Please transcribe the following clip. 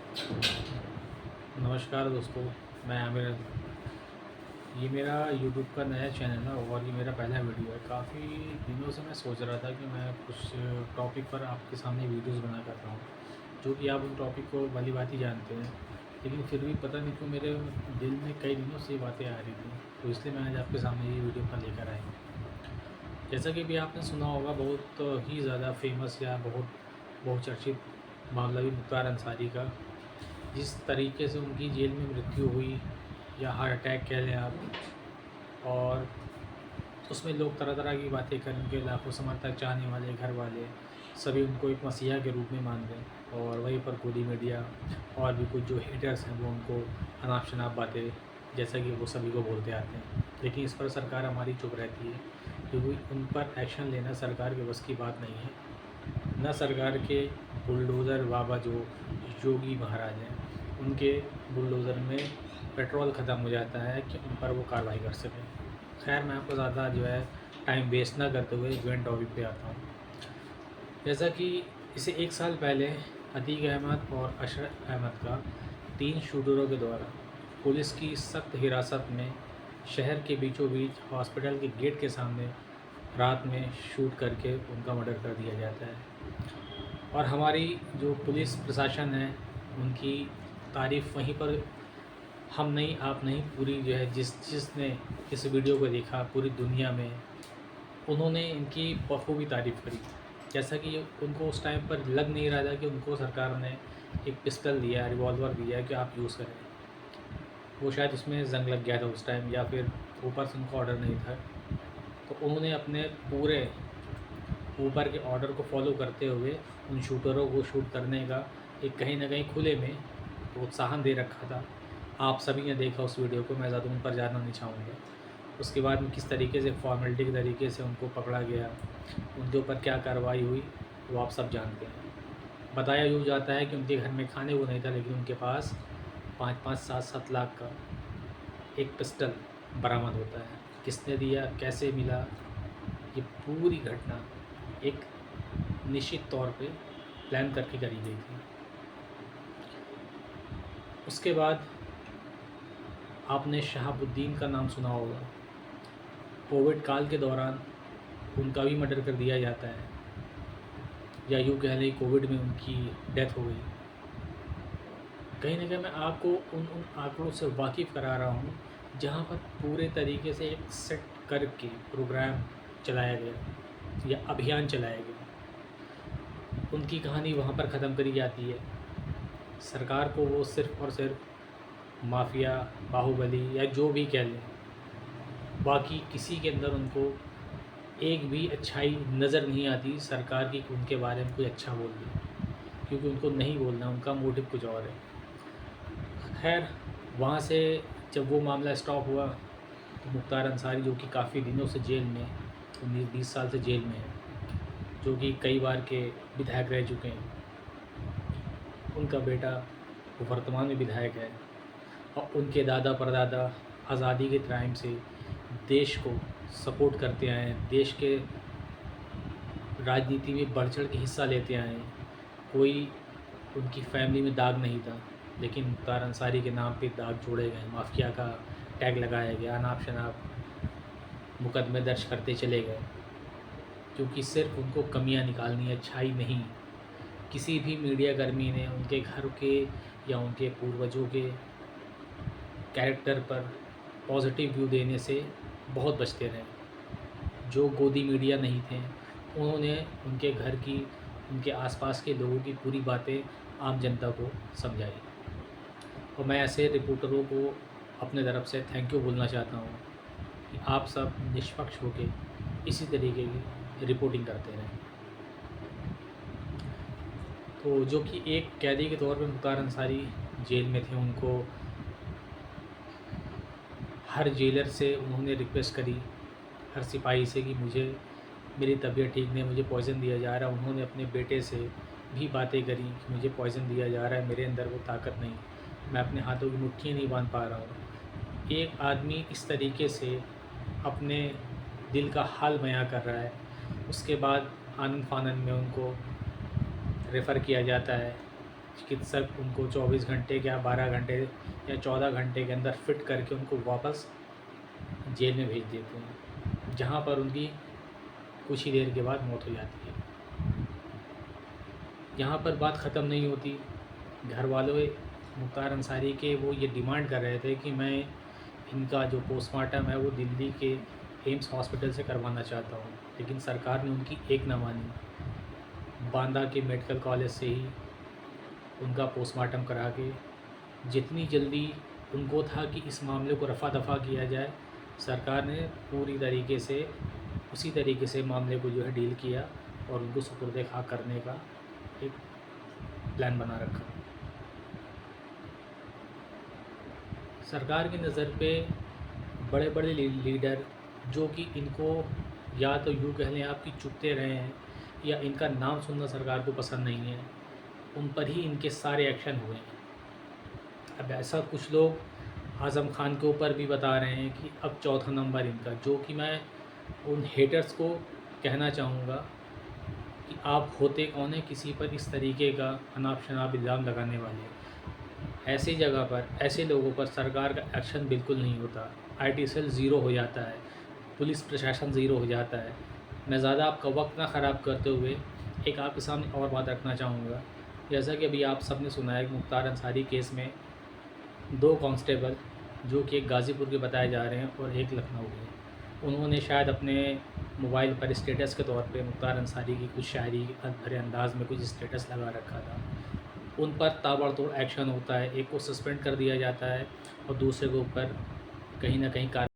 नमस्कार दोस्तों, मैं आमिर। ये मेरा यूट्यूब का नया चैनल है और ये मेरा पहला वीडियो है। काफ़ी दिनों से मैं सोच रहा था कि मैं कुछ टॉपिक पर आपके सामने वीडियोस बना कर रहा हूँ, जो कि आप उन टॉपिक को भली भांति जानते हैं। लेकिन फिर भी पता नहीं क्यों मेरे दिल में कई दिनों से ये बातें आ रही थी, तो इसलिए मैं आज आपके सामने ये वीडियो पर लेकर आया हूँ। जैसा कि भी आपने सुना होगा, बहुत ही ज़्यादा फेमस या बहुत बहुचर्चित मामला भी मुख्तार अंसारी का, जिस तरीके से उनकी जेल में मृत्यु हुई या हार्ट अटैक कह लें आप। और उसमें लोग तरह तरह की बातें करें, उनके लाखों समर्थक, चाहने वाले, घर वाले सभी उनको एक मसीहा के रूप में मान रहे, और वहीं पर गोदी मीडिया और भी कुछ जो हेटर्स हैं वो उनको अनाप शनाप बातें जैसा कि वो सभी को बोलते आते हैं। लेकिन इस पर सरकार हमारी चुप रहती है, क्योंकि उन पर एक्शन लेना सरकार के बस की बात नहीं है। न सरकार के बुलडोज़र बाबा जो योगी महाराज हैं, उनके बुलडोज़र में पेट्रोल ख़त्म हो जाता है कि उन पर वो कार्रवाई कर सकें। खैर, मैं आपको ज़्यादा जो है टाइम वेस्ट ना करते हुए मेन टॉपिक पे आता हूँ। जैसा कि इसे 1 साल पहले अतीक अहमद और अशरफ अहमद का 3 शूटरों के द्वारा पुलिस की सख्त हिरासत में शहर के बीचों बीच हॉस्पिटल के गेट के सामने रात में शूट करके उनका मर्डर कर दिया जाता है। और हमारी जो पुलिस प्रशासन है, उनकी तारीफ़ वहीं पर हम नहीं, आप नहीं, पूरी जो है जिसने इस वीडियो को देखा पूरी दुनिया में, उन्होंने इनकी बखूबी तारीफ़ करी। जैसा कि उनको उस टाइम पर लग नहीं रहा था कि उनको सरकार ने एक पिस्टल दिया, रिवॉल्वर दिया कि आप यूज़ करें। वो शायद उसमें ज़ंग लग गया था उस टाइम, या फिर ऊपर से उनको ऑर्डर नहीं था। तो उन्होंने अपने पूरे ऊपर के ऑर्डर को फॉलो करते हुए उन शूटरों को शूट करने का एक कहीं न कहीं खुले में प्रोत्साहन दे रखा था। आप सभी ने देखा उस वीडियो को, मैं ज़्यादा उन पर जाना नहीं चाहूँगा। उसके बाद में किस तरीके से फॉर्मेलिटी के तरीके से उनको पकड़ा गया, उनके ऊपर क्या कार्रवाई हुई, वो आप सब जानते हैं। बताया यूँ जाता है कि उनके घर में खाने को नहीं था, लेकिन उनके पास 5-5, 7-7 लाख का एक पिस्टल बरामद होता है। किसने दिया, कैसे मिला, ये पूरी घटना एक निश्चित तौर पे प्लान करके करी गई थी। उसके बाद आपने शहाबुद्दीन का नाम सुना होगा। कोविड काल के दौरान उनका भी मर्डर कर दिया जाता है, या यूँ कह लें कोविड में उनकी डेथ हो गई। कहीं न कहीं मैं आपको उन उन आंकड़ों से वाकिफ़ करा रहा हूँ, जहाँ पर पूरे तरीके से एक सेट करके प्रोग्राम चलाया गया या अभियान चलाया गया। उनकी कहानी वहाँ पर ख़त्म करी जाती है। सरकार को वो सिर्फ़ और सिर्फ़ माफ़िया, बाहुबली या जो भी कह लें, बाकी किसी के अंदर उनको एक भी अच्छाई नज़र नहीं आती सरकार की कि उनके बारे में कोई अच्छा बोल दे, क्योंकि उनको नहीं बोलना, उनका मोटिव कुछ और है। खैर, वहाँ से जब वो मामला स्टॉप हुआ, तो मुख्तार अंसारी, जो कि काफ़ी दिनों से जेल में, 19-20 साल से जेल में है, जो कि कई बार के विधायक रह चुके हैं, उनका बेटा वो वर्तमान में विधायक है, और उनके दादा परदादा आज़ादी के टाइम से देश को सपोर्ट करते आए हैं, देश के राजनीति में बढ़ चढ़ के हिस्सा लेते आए हैं। कोई उनकी फैमिली में दाग नहीं था, लेकिन मुख्तार अंसारी के नाम पे दाग जोड़े गए, माफिया का टैग लगाया गया, अनाप शनाप मुकदमे दर्ज करते चले गए, क्योंकि सिर्फ उनको कमियां निकालनी है, अच्छाई नहीं। किसी भी मीडिया कर्मी ने उनके घर के या उनके पूर्वजों के कैरेक्टर पर पॉजिटिव व्यू देने से बहुत बचते रहे। जो गोदी मीडिया नहीं थे, उन्होंने उनके घर की, उनके आसपास के लोगों की पूरी बातें आम जनता को समझाई। और मैं ऐसे रिपोर्टरों को अपने तरफ से थैंक यू बोलना चाहता हूँ कि आप सब निष्पक्ष होकर इसी तरीके की रिपोर्टिंग करते रहें। तो जो कि एक कैदी के तौर पे मुख्तार अंसारी जेल में थे, उनको हर जेलर से उन्होंने रिक्वेस्ट करी, हर सिपाही से, कि मुझे, मेरी तबीयत ठीक नहीं, मुझे पॉइज़न दिया जा रहा है। उन्होंने अपने बेटे से भी बातें करी कि मुझे पॉइज़न दिया जा रहा है, मेरे अंदर वो ताकत नहीं, मैं अपने हाथों की मुट्ठी नहीं बांध पा रहा हूँ। एक आदमी इस तरीके से अपने दिल का हाल बयां कर रहा है, उसके बाद आनन फानन में उनको रेफ़र किया जाता है चिकित्सक उनको 24 घंटे या 12 घंटे या 14 घंटे के अंदर फिट करके उनको वापस जेल में भेज देते हैं, जहाँ पर उनकी कुछ ही देर के बाद मौत हो जाती है। यहाँ पर बात ख़त्म नहीं होती। घर वालों मुख्तार अंसारी के वो ये डिमांड कर रहे थे कि मैं इनका जो पोस्टमार्टम है वो दिल्ली के एम्स हॉस्पिटल से करवाना चाहता हूँ, लेकिन सरकार ने उनकी एक ना मानी। बांदा के मेडिकल कॉलेज से ही उनका पोस्टमार्टम करा के जितनी जल्दी उनको था कि इस मामले को रफ़ा दफ़ा किया जाए, सरकार ने पूरी तरीके से उसी तरीके से मामले को जो है डील किया और उनको सुपुर्द खाक करने का एक प्लान बना रखा। सरकार की नज़र पे बड़े बड़े लीडर जो कि इनको या तो यूँ कह लें आप कि चुपते रहे हैं या इनका नाम सुनना सरकार को पसंद नहीं है, उन पर ही इनके सारे एक्शन हुए हैं। अब ऐसा कुछ लोग आज़म खान के ऊपर भी बता रहे हैं कि अब चौथा नंबर इनका, जो कि मैं उन हेटर्स को कहना चाहूँगा कि आप होते कौन है किसी पर इस तरीके का अनाप शनाप इल्ज़ाम लगाने वाले। ऐसी जगह पर ऐसे लोगों पर सरकार का एक्शन बिल्कुल नहीं होता। आईटी सेल ज़ीरो हो जाता है, पुलिस प्रशासन ज़ीरो हो जाता है। मैं ज़्यादा आपका वक्त ना ख़राब करते हुए एक आपके सामने और बात रखना चाहूँगा। जैसा कि अभी आप सब ने सुना है कि मुख्तार अंसारी केस में 2 कांस्टेबल जो कि एक गाज़ीपुर के बताए जा रहे हैं और एक लखनऊ के, उन्होंने शायद अपने मोबाइल पर स्टेटस के तौर पे मुख्तार अंसारी की कुछ शायरी भरे अंदाज में कुछ स्टेटस लगा रखा था। उन पर ताबड़तोड़ एक्शन होता है, एक को सस्पेंड कर दिया जाता है और दूसरे के ऊपर कहीं ना कहीं कार्रवाई